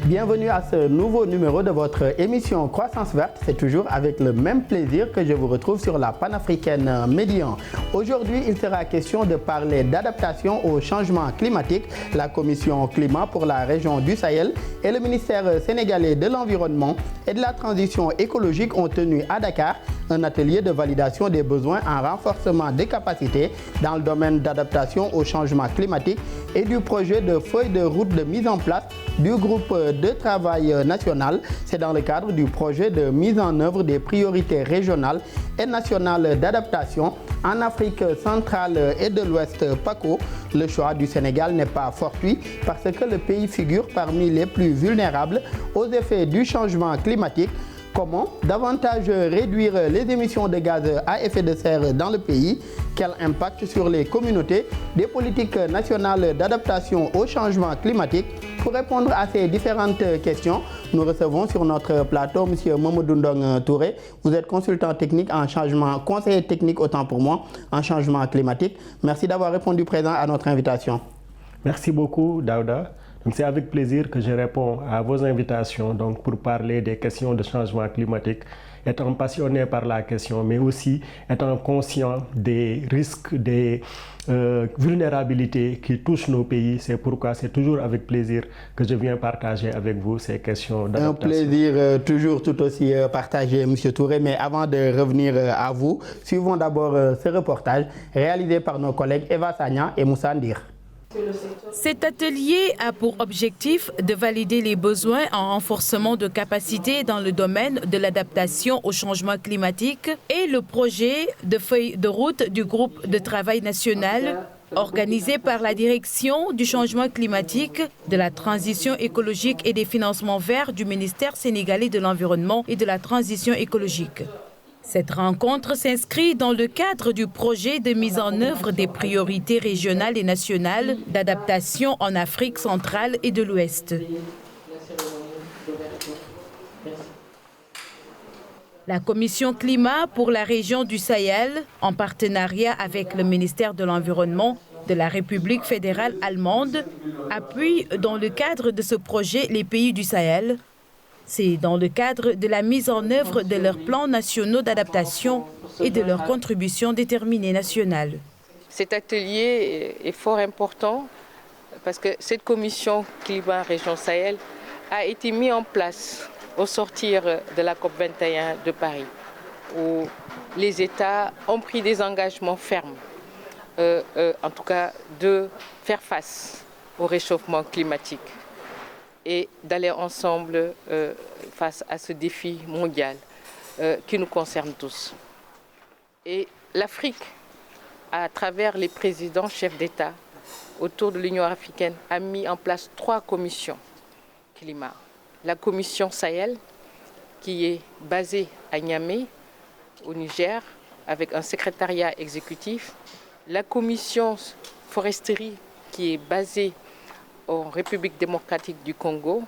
Bienvenue à ce nouveau numéro de votre émission Croissance Verte. C'est toujours avec le même plaisir que je vous retrouve sur la panafricaine Médian. Aujourd'hui, il sera question de parler d'adaptation au changement climatique. La Commission Climat pour la région du Sahel et le ministère sénégalais de l'Environnement et de la Transition écologique ont tenu à Dakar un atelier de validation des besoins en renforcement des capacités dans le domaine d'adaptation au changement climatique et du projet de feuille de route de mise en place du groupe de travail national. C'est dans le cadre du projet de mise en œuvre des priorités régionales et nationales d'adaptation en Afrique centrale et de l'Ouest PACO. Le choix du Sénégal n'est pas fortuit parce que le pays figure parmi les plus vulnérables aux effets du changement climatique. Comment davantage réduire les émissions de gaz à effet de serre dans le pays? Quel impact sur les communautés des politiques nationales d'adaptation au changement climatique? Pour répondre à ces différentes questions, nous recevons sur notre plateau M. Mamadou Ndong Touré. Vous êtes consultant technique en changement, conseiller technique autant pour moi, en changement climatique. Merci d'avoir répondu présent à notre invitation. Merci beaucoup, Daouda. C'est avec plaisir que je réponds à vos invitations pour parler des questions de changement climatique, étant passionné par la question, mais aussi étant conscient des risques, des vulnérabilités qui touchent nos pays. C'est pourquoi c'est toujours avec plaisir que je viens partager avec vous ces questions d'adaptation. Un plaisir toujours tout aussi partagé, M. Touré. Mais avant de revenir à vous, suivons d'abord ce reportage réalisé par nos collègues Eva Sagna et Moussa Ndir. Cet atelier a pour objectif de valider les besoins en renforcement de capacités dans le domaine de l'adaptation au changement climatique et le projet de feuille de route du groupe de travail national organisé par la Direction du changement climatique, de la transition écologique et des financements verts du ministère sénégalais de l'Environnement et de la transition écologique. Cette rencontre s'inscrit dans le cadre du projet de mise en œuvre des priorités régionales et nationales d'adaptation en Afrique centrale et de l'Ouest. La Commission Climat pour la région du Sahel, en partenariat avec le ministère de l'Environnement de la République fédérale allemande, appuie dans le cadre de ce projet les pays du Sahel. C'est dans le cadre de la mise en œuvre de leurs plans nationaux d'adaptation et de leurs contributions déterminées nationales. Cet atelier est fort important parce que cette commission climat région Sahel a été mise en place au sortir de la COP21 de Paris, où les États ont pris des engagements fermes, en tout cas de faire face au réchauffement climatique et d'aller ensemble face à ce défi mondial qui nous concerne tous. Et l'Afrique, à travers les présidents chefs d'État autour de l'Union africaine, a mis en place 3 commissions climat. La commission Sahel, qui est basée à Niamey, au Niger, avec un secrétariat exécutif. La commission foresterie, qui est basée en République démocratique du Congo,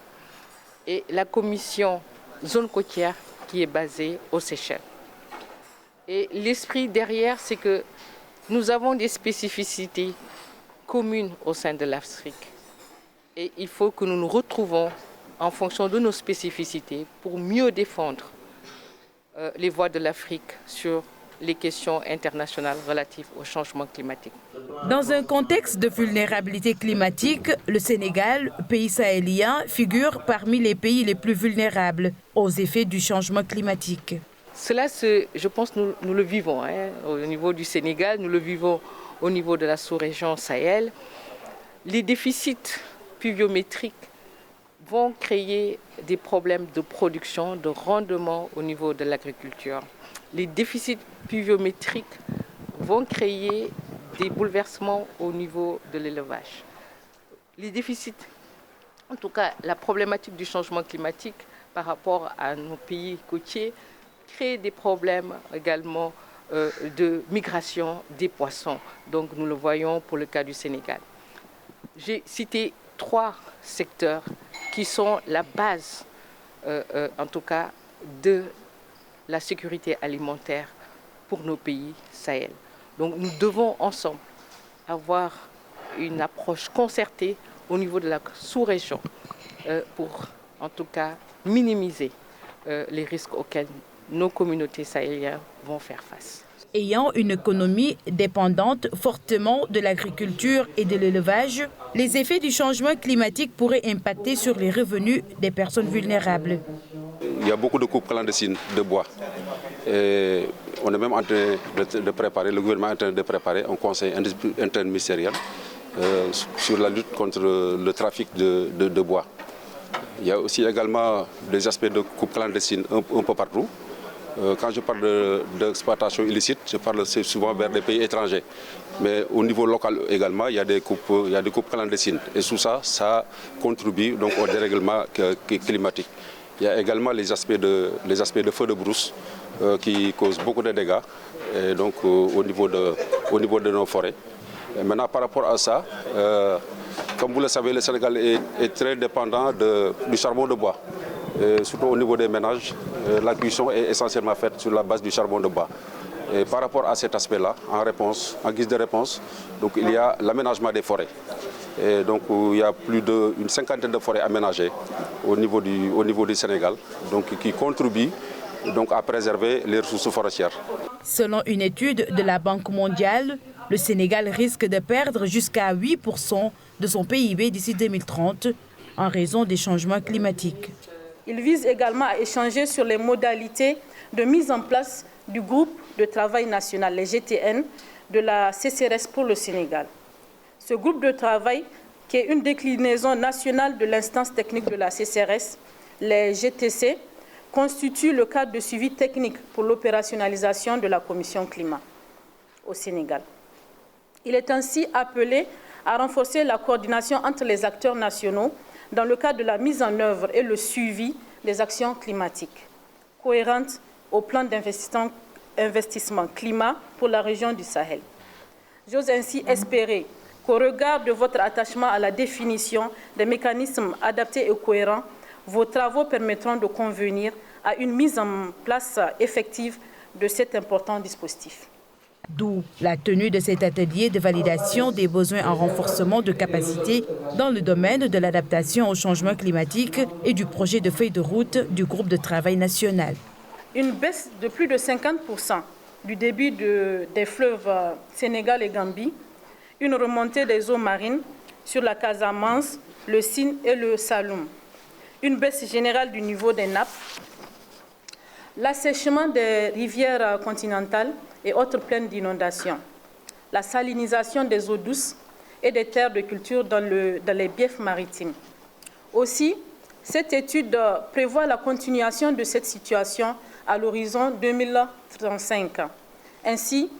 et la commission zone côtière qui est basée aux Seychelles. Et l'esprit derrière, c'est que nous avons des spécificités communes au sein de l'Afrique. Et il faut que nous nous retrouvons en fonction de nos spécificités pour mieux défendre les voix de l'Afrique sur les questions internationales relatives au changement climatique. Dans un contexte de vulnérabilité climatique, le Sénégal, pays sahélien, figure parmi les pays les plus vulnérables aux effets du changement climatique. Cela, je pense, nous le vivons au niveau du Sénégal, nous le vivons au niveau de la sous-région Sahel. Les déficits pluviométriques vont créer des problèmes de production, de rendement au niveau de l'agriculture. Les déficits pluviométriques vont créer des bouleversements au niveau de l'élevage. Les déficits, en tout cas la problématique du changement climatique par rapport à nos pays côtiers, crée des problèmes également de migration des poissons. Donc nous le voyons pour le cas du Sénégal. J'ai cité 3 secteurs qui sont la base, en tout cas, de la sécurité alimentaire pour nos pays Sahel. Donc nous devons ensemble avoir une approche concertée au niveau de la sous-région pour en tout cas minimiser les risques auxquels nos communautés sahéliennes vont faire face. Ayant une économie dépendante fortement de l'agriculture et de l'élevage, les effets du changement climatique pourraient impacter sur les revenus des personnes vulnérables. Il y a beaucoup de coupes clandestines de bois. Et on est même en train de préparer, le gouvernement est en train de préparer un conseil interministériel sur la lutte contre le trafic de bois. Il y a aussi également des aspects de coupes clandestines un peu partout. Quand je parle d'exploitation illicite, je parle souvent vers des pays étrangers. Mais au niveau local également, il y a des coupes clandestines. Et tout ça, ça contribue donc au dérèglement climatique. Il y a également les aspects de feux de brousse qui causent beaucoup de dégâts et donc, au niveau de nos forêts. Et maintenant, par rapport à ça, comme vous le savez, le Sénégal est très dépendant du charbon de bois. Et surtout au niveau des ménages, la cuisson est essentiellement faite sur la base du charbon de bois. Et par rapport à cet aspect-là, en guise de réponse, donc, il y a l'aménagement des forêts. Et donc il y a plus d'une cinquantaine de forêts aménagées au niveau du Sénégal, donc, qui contribuent donc, à préserver les ressources forestières. Selon une étude de la Banque mondiale, le Sénégal risque de perdre jusqu'à 8% de son PIB d'ici 2030 en raison des changements climatiques. Il vise également à échanger sur les modalités de mise en place du groupe de travail national, les GTN, de la CCRS pour le Sénégal. Ce groupe de travail, qui est une déclinaison nationale de l'instance technique de la CCRS, les GTC, constitue le cadre de suivi technique pour l'opérationnalisation de la Commission climat au Sénégal. Il est ainsi appelé à renforcer la coordination entre les acteurs nationaux dans le cadre de la mise en œuvre et le suivi des actions climatiques cohérentes au plan d'investissement climat pour la région du Sahel. J'ose ainsi espérer qu'au regard de votre attachement à la définition des mécanismes adaptés et cohérents, vos travaux permettront de convenir à une mise en place effective de cet important dispositif. D'où la tenue de cet atelier de validation des besoins en renforcement de capacité dans le domaine de l'adaptation au changement climatique et du projet de feuille de route du groupe de travail national. Une baisse de plus de 50% du débit des fleuves Sénégal et Gambie, une remontée des eaux marines sur la Casamance, le Sine et le Saloum, une baisse générale du niveau des nappes, l'assèchement des rivières continentales et autres plaines d'inondation, la salinisation des eaux douces et des terres de culture dans les biefs maritimes. Aussi, cette étude prévoit la continuation de cette situation à l'horizon 2035. Ainsi,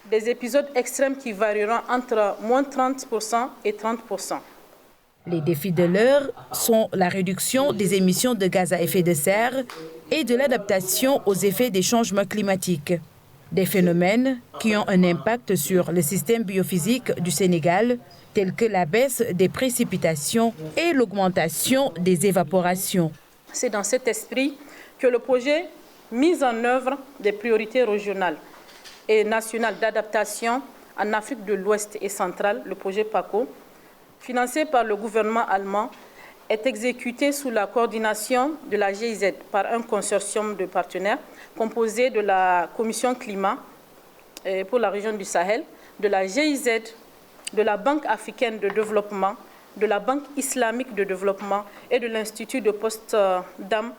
des épisodes extrêmes qui varieront entre moins 30% et 30%. Les défis de l'heure sont la réduction des émissions de gaz à effet de serre et de l'adaptation aux effets des changements climatiques. Des phénomènes qui ont un impact sur le système biophysique du Sénégal, tels que la baisse des précipitations et l'augmentation des évaporations. C'est dans cet esprit que le projet mise en œuvre des priorités régionales et nationales d'adaptation en Afrique de l'Ouest et centrale, le projet PACO, financé par le gouvernement allemand, est exécuté sous la coordination de la GIZ par un consortium de partenaires composé de la Commission climat pour la région du Sahel, de la GIZ, de la Banque africaine de développement, de la Banque islamique de développement et de l'Institut de Potsdam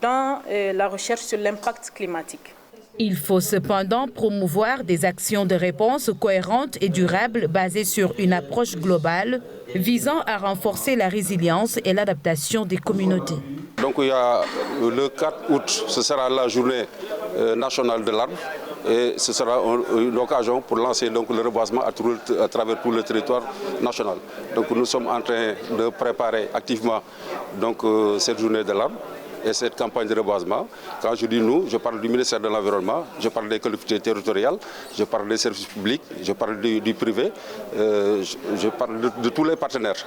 dans la recherche sur l'impact climatique. Il faut cependant promouvoir des actions de réponse cohérentes et durables basées sur une approche globale visant à renforcer la résilience et l'adaptation des communautés. Donc il y a le 4 août, ce sera la journée nationale de l'arbre et ce sera une occasion pour lancer donc, le reboisement à travers tout le territoire national. Donc nous sommes en train de préparer activement donc, cette journée de l'arbre et cette campagne de reboisement. Quand je dis nous, je parle du ministère de l'Environnement, je parle des collectivités territoriales, je parle des services publics, je parle du privé, je parle de tous les partenaires.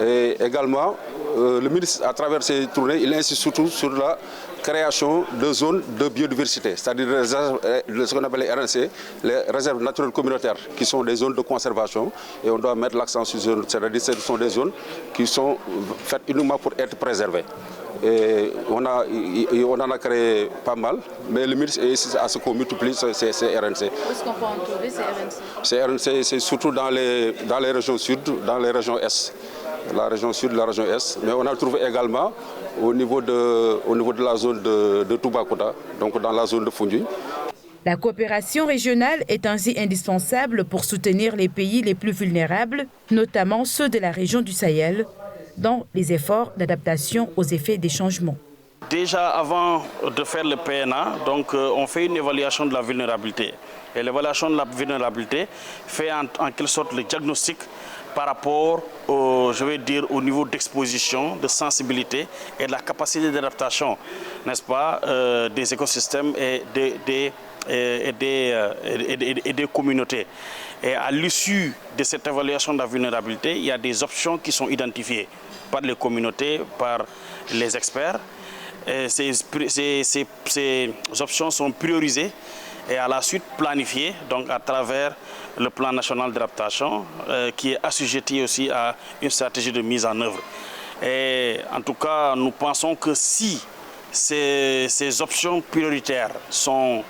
Et également, le ministre, à travers ses tournées, il insiste surtout sur la création de zones de biodiversité, c'est-à-dire ce qu'on appelle les RNC, les réserves naturelles communautaires, qui sont des zones de conservation. Et on doit mettre l'accent sur ces zones, c'est-à-dire que ce sont des zones qui sont faites uniquement pour être préservées. Et on en a créé pas mal, mais le ministre insiste à ce qu'on multiplie ces RNC. Où est-ce qu'on peut en trouver ces RNC? Ces RNC, c'est surtout dans les régions sud, dans les régions est. La région sud, la région est. Mais on a trouvé également au niveau de la zone de Toubacouta, donc dans la zone de Foundiougne. La coopération régionale est ainsi indispensable pour soutenir les pays les plus vulnérables, notamment ceux de la région du Sahel, dans les efforts d'adaptation aux effets des changements. Déjà avant de faire le PNA, donc, on fait une évaluation de la vulnérabilité. Et l'évaluation de la vulnérabilité fait en quelque sorte le diagnostic par rapport au niveau d'exposition, de sensibilité et de la capacité d'adaptation, n'est-ce pas, des écosystèmes et des communautés. Et à l'issue de cette évaluation de la vulnérabilité, il y a des options qui sont identifiées par les communautés, par les experts. Et ces options sont priorisées et à la suite planifiées donc à travers le plan national d'adaptation qui est assujetti aussi à une stratégie de mise en œuvre. Et en tout cas, nous pensons que si ces options prioritaires sont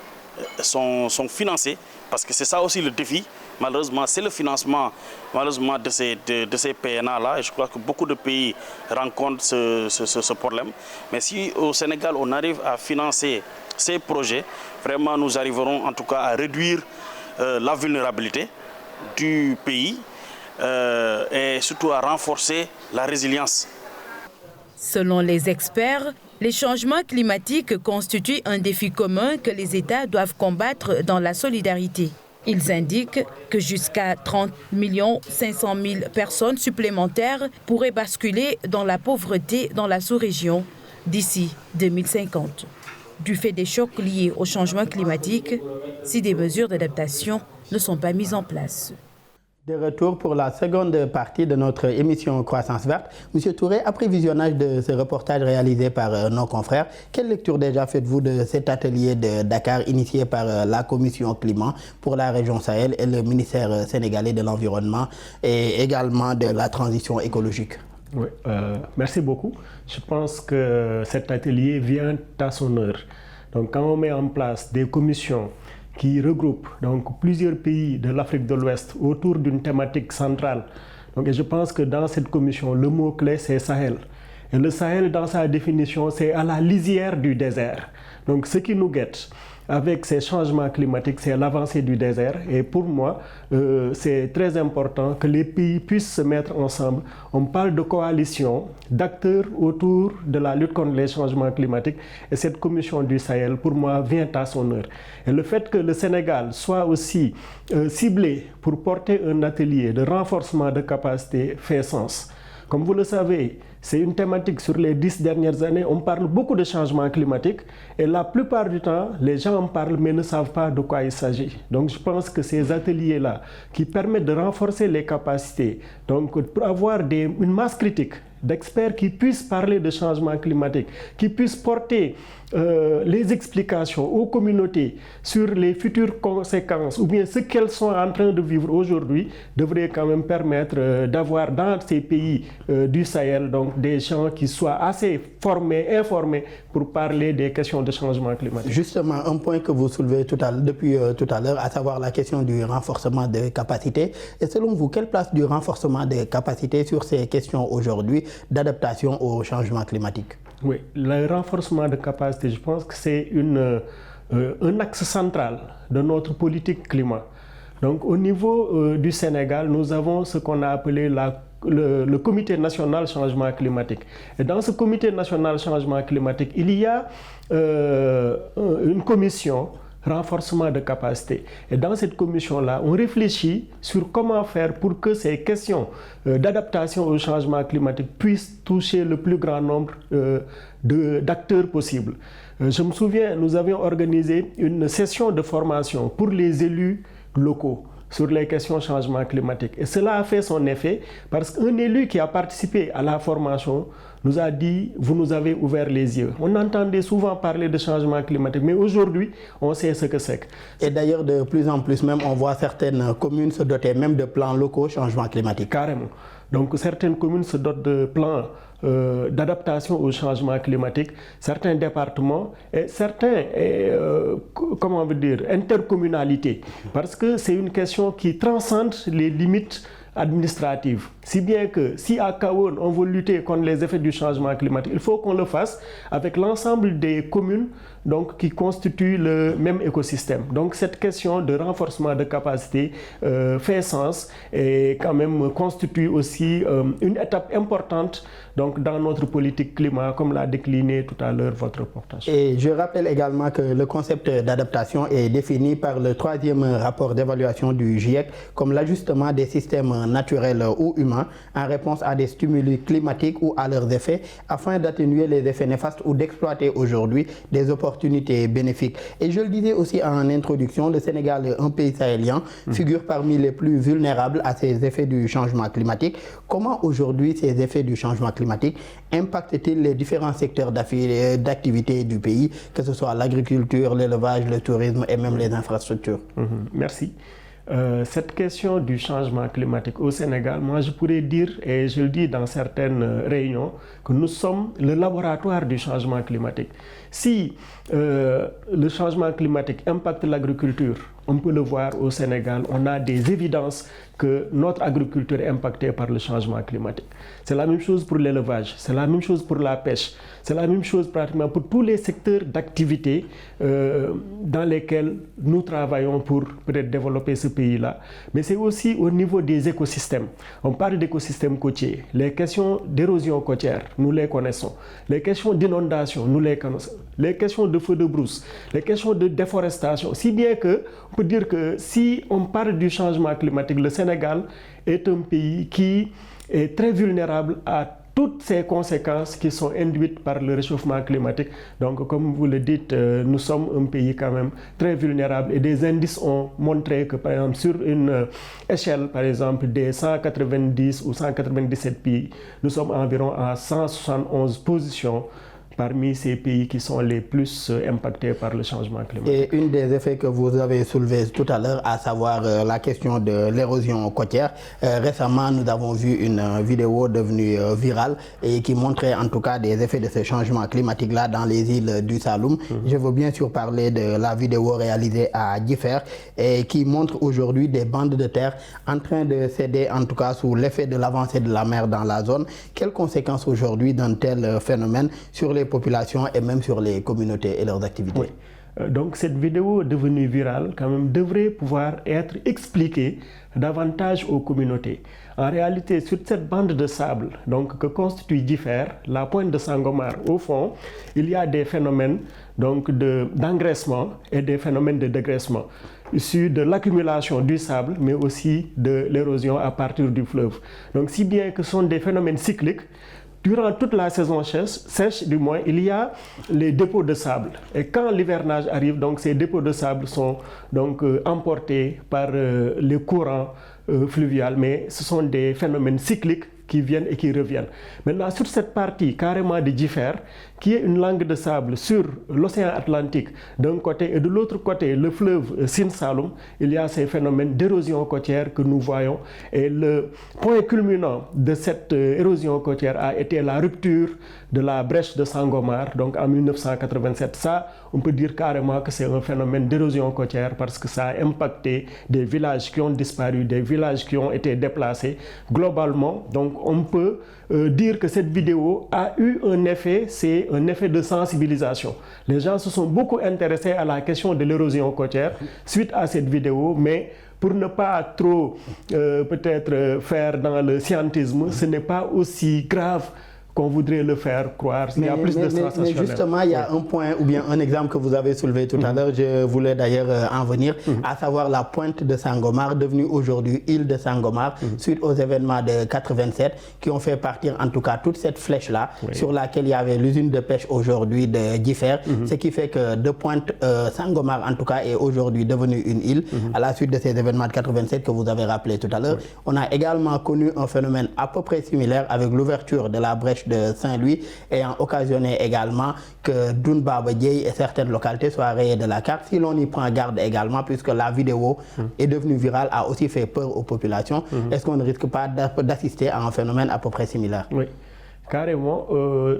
financées, parce que c'est ça aussi le défi, malheureusement, c'est le financement malheureusement de ces PNA-là. Et je crois que beaucoup de pays rencontrent ce problème. Mais si au Sénégal, on arrive à financer ces projets, vraiment, nous arriverons en tout cas à réduire la vulnérabilité du pays et surtout à renforcer la résilience. Selon les experts, les changements climatiques constituent un défi commun que les États doivent combattre dans la solidarité. Ils indiquent que jusqu'à 30 500 000 personnes supplémentaires pourraient basculer dans la pauvreté dans la sous-région d'ici 2050. Du fait des chocs liés au changement climatique, si des mesures d'adaptation ne sont pas mises en place. De retour pour la seconde partie de notre émission Croissance Verte. Monsieur Touré, après visionnage de ce reportage réalisé par nos confrères, quelle lecture déjà faites-vous de cet atelier de Dakar initié par la Commission Climat pour la région Sahel et le ministère sénégalais de l'Environnement et également de la transition écologique? Oui, merci beaucoup. Je pense que cet atelier vient à son heure. Donc quand on met en place des commissions qui regroupe donc plusieurs pays de l'Afrique de l'Ouest autour d'une thématique centrale. Donc, et je pense que dans cette commission, le mot-clé, c'est Sahel. Et le Sahel, dans sa définition, c'est à la lisière du désert. Donc, ce qui nous guette avec ces changements climatiques, c'est l'avancée du désert. Et pour moi, c'est très important que les pays puissent se mettre ensemble. On parle de coalition, d'acteurs autour de la lutte contre les changements climatiques. Et cette commission du Sahel, pour moi, vient à son heure. Et le fait que le Sénégal soit aussi ciblé pour porter un atelier de renforcement de capacité fait sens. Comme vous le savez, c'est une thématique sur les 10 dernières années. On parle beaucoup de changements climatiques et la plupart du temps, les gens en parlent mais ne savent pas de quoi il s'agit. Donc je pense que ces ateliers-là qui permettent de renforcer les capacités, donc pour avoir une masse critique d'experts qui puissent parler de changement climatique, qui puissent porter les explications aux communautés sur les futures conséquences ou bien ce qu'elles sont en train de vivre aujourd'hui, devrait quand même permettre d'avoir dans ces pays du Sahel donc des gens qui soient assez formés, informés pour parler des questions de changement climatique. Justement, un point que vous soulevez depuis tout à l'heure, à savoir la question du renforcement des capacités. Et selon vous, quelle place du renforcement des capacités sur ces questions aujourd'hui d'adaptation au changement climatique? Oui, le renforcement de capacité, je pense que c'est un axe central de notre politique climat. Donc au niveau du Sénégal, nous avons ce qu'on a appelé le Comité national changement climatique. Et dans ce Comité national changement climatique, il y a une commission renforcement de capacité. Et dans cette commission-là, on réfléchit sur comment faire pour que ces questions d'adaptation au changement climatique puissent toucher le plus grand nombre d'acteurs possibles. Je me souviens, nous avions organisé une session de formation pour les élus locaux sur les questions de changement climatique. Et cela a fait son effet parce qu'un élu qui a participé à la formation nous a dit « vous nous avez ouvert les yeux ». On entendait souvent parler de changement climatique, mais aujourd'hui, on sait ce que c'est. Et d'ailleurs, de plus en plus même, on voit certaines communes se doter même de plans locaux changement climatique. Carrément. Donc certaines communes se dotent de plans d'adaptation au changement climatique, certains départements et certains, comment on veut dire, intercommunalités, parce que c'est une question qui transcende les limites administratives. Si bien que si à Kahone on veut lutter contre les effets du changement climatique, il faut qu'on le fasse avec l'ensemble des communes donc, qui constituent le même écosystème. Donc cette question de renforcement de capacité fait sens et quand même constitue aussi une étape importante donc, dans notre politique climat, comme l'a décliné tout à l'heure votre reportage. Et je rappelle également que le concept d'adaptation est défini par le 3e rapport d'évaluation du GIEC comme l'ajustement des systèmes naturels ou humains en réponse à des stimuli climatiques ou à leurs effets afin d'atténuer les effets néfastes ou d'exploiter aujourd'hui des opportunités bénéfiques. Et je le disais aussi en introduction, le Sénégal, un pays sahélien, figure parmi les plus vulnérables à ces effets du changement climatique. Comment aujourd'hui ces effets du changement climatique impactent-ils les différents secteurs d'activité du pays, que ce soit l'agriculture, l'élevage, le tourisme et même les infrastructures? Merci. Cette question du changement climatique au Sénégal, moi je pourrais dire, et je le dis dans certaines réunions, que nous sommes le laboratoire du changement climatique. Si le changement climatique impacte l'agriculture, on peut le voir au Sénégal, on a des évidences que notre agriculture est impactée par le changement climatique. C'est la même chose pour l'élevage, c'est la même chose pour la pêche, c'est la même chose pratiquement pour tous les secteurs d'activité dans lesquels nous travaillons pour peut-être développer ce pays-là. Mais c'est aussi au niveau des écosystèmes. On parle d'écosystèmes côtiers. Les questions d'érosion côtière, nous les connaissons. Les questions d'inondation, nous les connaissons. Les questions de feux de brousse, les questions de déforestation. Si bien que on peut dire que si on parle du changement climatique, le Sénégal est un pays qui est très vulnérable à toutes ces conséquences qui sont induites par le réchauffement climatique. Donc, comme vous le dites, nous sommes un pays quand même très vulnérable et des indices ont montré que, par exemple, sur une échelle, par exemple, des 190 ou 197 pays, nous sommes environ à 171 positions parmi ces pays qui sont les plus impactés par le changement climatique. Et une des effets que vous avez soulevé tout à l'heure, à savoir la question de l'érosion côtière. Récemment, nous avons vu une vidéo devenue virale et qui montrait en tout cas des effets de ce changement climatique-là dans les îles du Saloum. Je veux bien sûr parler de la vidéo réalisée à Differ et qui montre aujourd'hui des bandes de terre en train de céder en tout cas sous l'effet de l'avancée de la mer dans la zone. Quelles conséquences aujourd'hui d'un tel phénomène sur les populations et même sur les communautés et leurs activités? Oui. Donc cette vidéo devenue virale quand même devrait pouvoir être expliquée davantage aux communautés. En réalité, sur cette bande de sable donc, que constitue Differ, la pointe de Sangomar, au fond, il y a des phénomènes d'engraissement et des phénomènes de dégraissement issus de l'accumulation du sable, mais aussi de l'érosion à partir du fleuve. Donc si bien que ce sont des phénomènes cycliques. Durant toute la saison sèche, du moins, il y a les dépôts de sable. Et quand l'hivernage arrive, donc, ces dépôts de sable sont donc, emportés par les courants fluviaux. Mais ce sont des phénomènes cycliques qui viennent et qui reviennent. Maintenant, sur cette partie carrément de Differ, qui est une langue de sable sur l'océan Atlantique d'un côté et de l'autre côté le fleuve Sine Saloum, il y a ces phénomènes d'érosion côtière que nous voyons. Et le point culminant de cette érosion côtière a été la rupture de la brèche de Sangomar, donc en 1987. Ça, on peut dire carrément que c'est un phénomène d'érosion côtière parce que ça a impacté des villages qui ont disparu, des villages qui ont été déplacés. Globalement, donc on peut dire que cette vidéo a eu un effet, c'est un effet de sensibilisation. Les gens se sont beaucoup intéressés à la question de l'érosion côtière suite à cette vidéo, mais pour ne pas trop peut-être faire dans le scientisme, ce n'est pas aussi grave qu'on voudrait le faire croire. Il y a plus de sensationnel. Mais justement, il y a un point ou bien un exemple que vous avez soulevé tout à l'heure, je voulais d'ailleurs en venir, à savoir la pointe de Sangomar, devenue aujourd'hui île de Sangomar, suite aux événements de 87, qui ont fait partir en tout cas toute cette flèche-là, sur laquelle il y avait l'usine de pêche aujourd'hui de Differ, ce qui fait que de Pointe Sangomar en tout cas est aujourd'hui devenue une île, à la suite de ces événements de 87 que vous avez rappelé tout à l'heure. On a également connu un phénomène à peu près similaire avec l'ouverture de la brèche brèche de Saint-Louis, ayant occasionné également que Doun Baba Dièye et certaines localités soient rayées de la carte. Si l'on y prend garde également, puisque la vidéo est devenue virale, a aussi fait peur aux populations, est-ce qu'on ne risque pas d'assister à un phénomène à peu près similaire? Oui, carrément.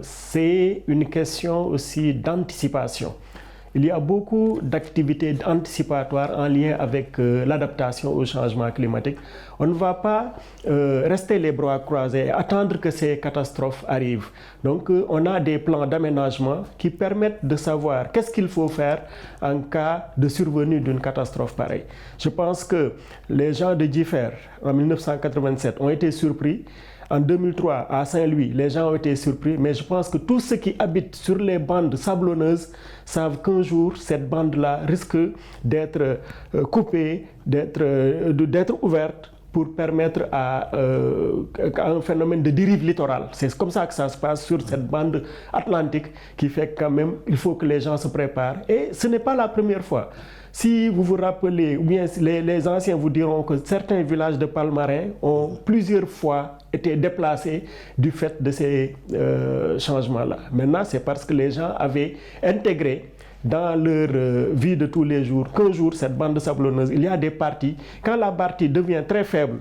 C'est une question aussi d'anticipation. Il y a beaucoup d'activités anticipatoires en lien avec l'adaptation au changement climatique. On ne va pas rester les bras croisés et attendre que ces catastrophes arrivent. Donc on a des plans d'aménagement qui permettent de savoir qu'est-ce qu'il faut faire en cas de survenue d'une catastrophe pareille. Je pense que les gens de Djifer en 1987 ont été surpris. En 2003, à Saint-Louis, les gens ont été surpris, mais je pense que tous ceux qui habitent sur les bandes sablonneuses savent qu'un jour, cette bande-là risque d'être coupée, d'être ouverte pour permettre à un phénomène de dérive littorale. C'est comme ça que ça se passe sur cette bande atlantique qui fait quand même, il faut que les gens se préparent. Et ce n'est pas la première fois. Si vous vous rappelez, ou bien les anciens vous diront que certains villages de Palmarin ont plusieurs fois été déplacés du fait de ces changements-là. Maintenant, c'est parce que les gens avaient intégré dans leur vie de tous les jours qu'un jour, cette bande sablonneuse, il y a des parties, quand la partie devient très faible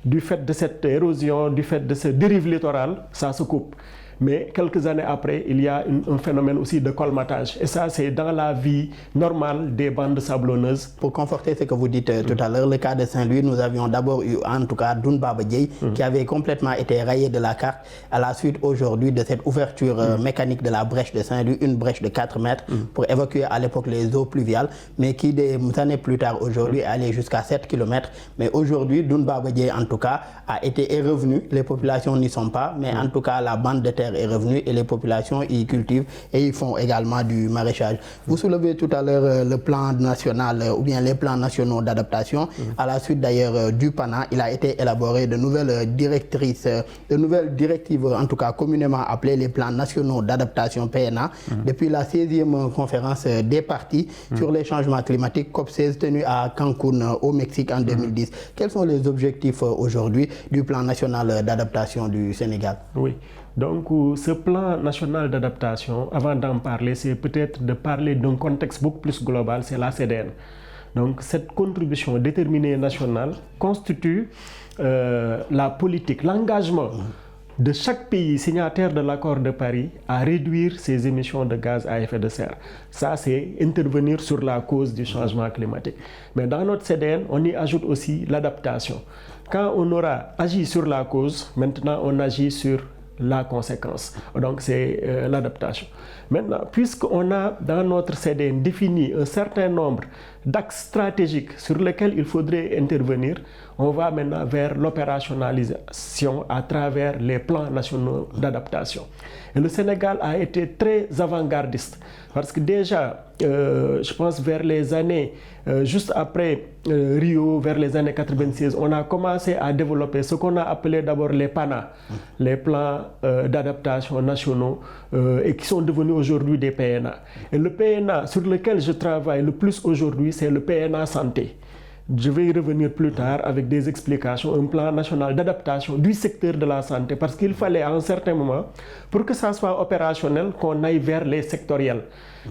du fait de cette érosion, du fait de ce dérive littoral, ça se coupe. Mais quelques années après, il y a un phénomène aussi de colmatage. Et ça, c'est dans la vie normale des bandes sablonneuses. Pour conforter ce que vous dites tout à l'heure, le cas de Saint-Louis, nous avions d'abord eu en tout cas Doun Baba Dièye qui avait complètement été rayé de la carte à la suite aujourd'hui de cette ouverture mécanique de la brèche de Saint-Louis, une brèche de 4 mètres pour évacuer à l'époque les eaux pluviales, mais qui des années plus tard aujourd'hui est allé jusqu'à 7 km. Mais aujourd'hui, Doun Baba Dièye en tout cas est revenu. Les populations n'y sont pas, mais en tout cas la bande de terre est revenue et les populations y cultivent et y font également du maraîchage. Vous soulevez tout à l'heure le plan national ou bien les plans nationaux d'adaptation. À la suite d'ailleurs du PANA, il a été élaboré de nouvelles directrices, de nouvelles directives en tout cas communément appelées les plans nationaux d'adaptation PNA depuis la 16e conférence des partis sur les changements climatiques COP16 tenue à Cancun au Mexique en 2010. Quels sont les objectifs aujourd'hui du plan national d'adaptation du Sénégal? Oui. Donc, ce plan national d'adaptation, avant d'en parler, c'est peut-être de parler d'un contexte beaucoup plus global, c'est la CDN. Donc, cette contribution déterminée nationale constitue la politique, l'engagement de chaque pays signataire de l'accord de Paris à réduire ses émissions de gaz à effet de serre. Ça, c'est intervenir sur la cause du changement climatique. Mais dans notre CDN, on y ajoute aussi l'adaptation. Quand on aura agi sur la cause, maintenant on agit sur la conséquence. Donc c'est l'adaptation. Maintenant, puisqu'on a dans notre CDN défini un certain nombre d'axes stratégiques sur lesquels il faudrait intervenir, on va maintenant vers l'opérationnalisation à travers les plans nationaux d'adaptation. Et le Sénégal a été très avant-gardiste parce que déjà, je pense vers les années, juste après Rio, vers les années 96, on a commencé à développer ce qu'on a appelé d'abord les PANA, les plans d'adaptation nationaux, et qui sont devenus aujourd'hui des PNA. Et le PNA sur lequel je travaille le plus aujourd'hui, c'est le PNA santé. Je vais y revenir plus tard avec des explications, un plan national d'adaptation du secteur de la santé, parce qu'il fallait à un certain moment, pour que ça soit opérationnel, qu'on aille vers les sectoriels.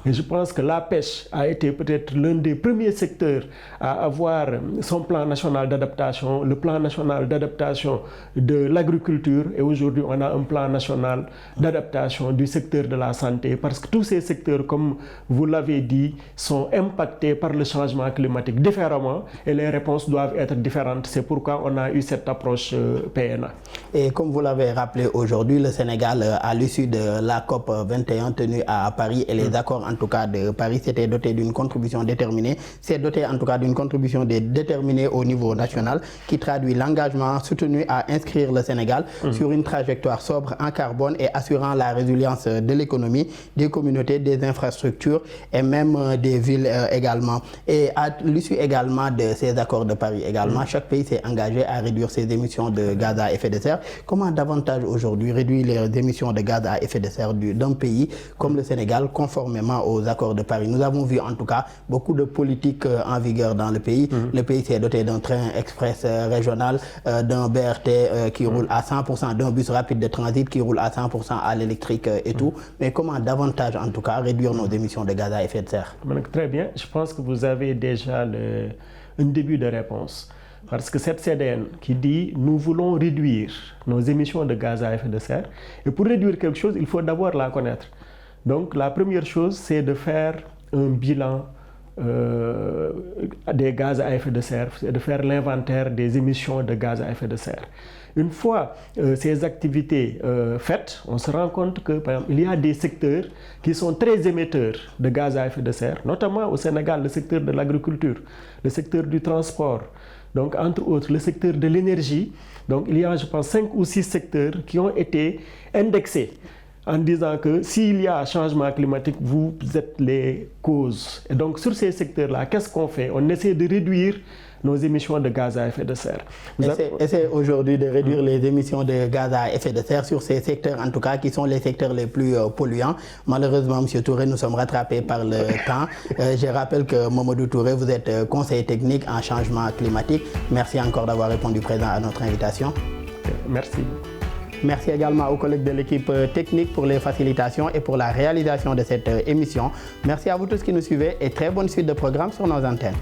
Et je pense que la pêche a été peut-être l'un des premiers secteurs à avoir son plan national d'adaptation, le plan national d'adaptation de l'agriculture, et aujourd'hui on a un plan national d'adaptation du secteur de la santé, parce que tous ces secteurs, comme vous l'avez dit, sont impactés par le changement climatique différemment, et les réponses doivent être différentes. C'est pourquoi on a eu cette approche PNA. Et comme vous l'avez rappelé aujourd'hui, le Sénégal, à l'issue de la COP 21 tenue à Paris et les accords en tout cas de Paris, s'était doté d'une contribution déterminée, c'est doté en tout cas d'une contribution déterminée au niveau national qui traduit l'engagement soutenu à inscrire le Sénégal sur une trajectoire sobre en carbone et assurant la résilience de l'économie, des communautés, des infrastructures et même des villes également. Et à l'issue également de ces accords de Paris également, chaque pays s'est engagé à réduire ses émissions de gaz à effet de serre. Comment davantage aujourd'hui réduire les émissions de gaz à effet de serre d'un pays comme le Sénégal, conformément aux accords de Paris? Nous avons vu en tout cas beaucoup de politiques en vigueur dans le pays. Le pays s'est doté d'un train express régional, d'un BRT qui roule à 100%, d'un bus rapide de transit qui roule à 100% à l'électrique et tout. Mais comment davantage en tout cas réduire nos émissions de gaz à effet de serre? Très bien, je pense que vous avez déjà un début de réponse. Parce que cette CDN qui dit nous voulons réduire nos émissions de gaz à effet de serre, et pour réduire quelque chose, il faut d'abord la connaître. Donc la première chose, c'est de faire un bilan des gaz à effet de serre, c'est de faire l'inventaire des émissions de gaz à effet de serre. Une fois ces activités faites, on se rend compte que, par exemple, il y a des secteurs qui sont très émetteurs de gaz à effet de serre, notamment au Sénégal, le secteur de l'agriculture, le secteur du transport, donc entre autres le secteur de l'énergie. Donc il y a, je pense, 5 ou 6 secteurs qui ont été indexés en disant que s'il y a changement climatique, vous êtes les causes. Et donc sur ces secteurs-là, qu'est-ce qu'on fait? On essaie de réduire nos émissions de gaz à effet de serre. Essaie aujourd'hui de réduire les émissions de gaz à effet de serre sur ces secteurs, en tout cas, qui sont les secteurs les plus polluants. Malheureusement, M. Touré, nous sommes rattrapés par le temps. Je rappelle que Mamadou Touré, vous êtes conseiller technique en changement climatique. Merci encore d'avoir répondu présent à notre invitation. Merci. Merci également aux collègues de l'équipe technique pour les facilitations et pour la réalisation de cette émission. Merci à vous tous qui nous suivez et très bonne suite de programmes sur nos antennes.